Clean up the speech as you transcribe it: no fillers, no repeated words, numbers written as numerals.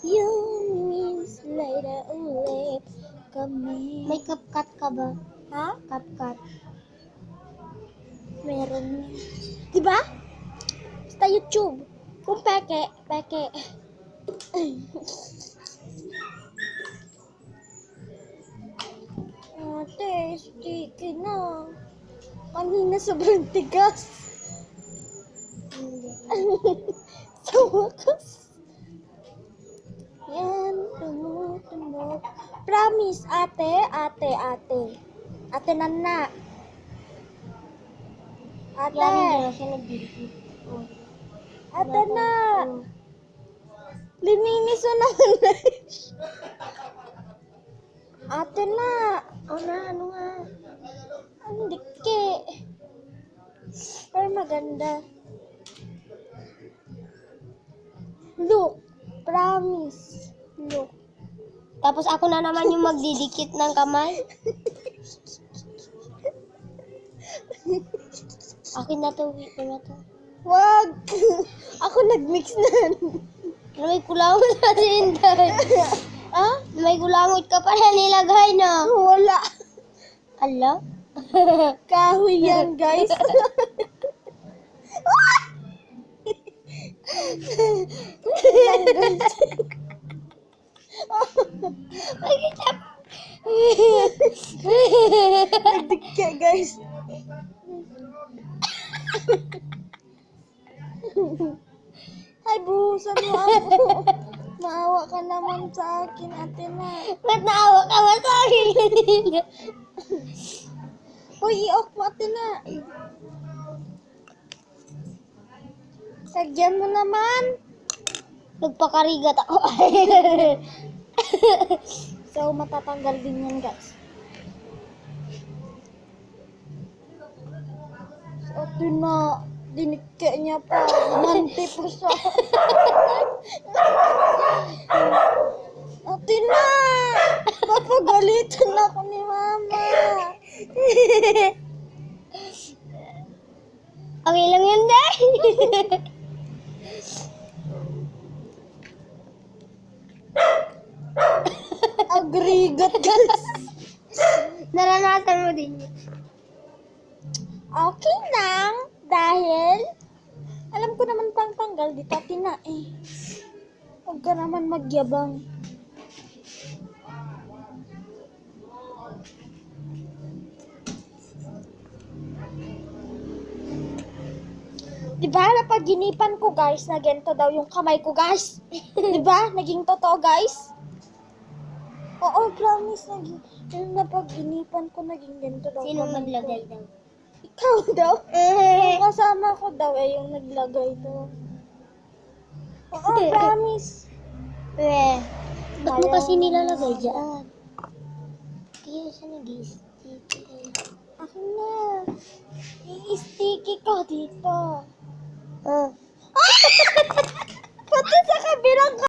Yung minutes later ulit kami. May CapCut ka ba? Ha? CapCut. Meron. Diba? Sa YouTube. Kung peke. Ate, sticky na. Kanina sobrang tigas. Hindi. Sa wakas. Yan, tumutunog. Promise, ate. Ate Nana. Ate. Yan, hindi na siya nag-delete. Oh. Ate na. Lininis mo naman na. Ate na. Ano nga? Ang diki. Pero maganda. Look. Promise. Look. Tapos ako na naman yung magdidikit ng kamay. Akin na to, wait na to. Wag. Ako nag-mix na. May kulangot na si Inday. Ah? May kulangot ka pala nilagay na. Wala. Ala? Kahoy yan, guys. Nagdikya, guys. Ay, buhusan mo ako. Maawa ka naman sa akin, ate na. Ba't naawa ka ba sa akin kanina? Uy, i-off mo, ate na. Sagyan mo naman. Nagpakarigat ako. So, matatanggal din yan, guys. So, ate na. Dinikya niya pa. Manti po siya. Ate na! Papagalitan ako ni mama. Okay lang yun, Day. Agrigat, guys. Naranasan mo din yun. Okay lang. Dahil, alam ko naman pang tanggal dito, ate na eh. Huwag ka naman magyabang. Diba, napaginipan ko guys, na ganito daw yung kamay ko guys. Diba, naging totoo guys. Oo, promise, yung napaginipan ko, naging ganito daw. Sinong kamay ko. naglagay daw? Ikaw daw? Yung kasama ko daw yung naglagay daw. Oo, promise. Ba't mo kasi nilalagay dyan? Kaya siya nag-i-stick. Akin na. I-sticky ko dito.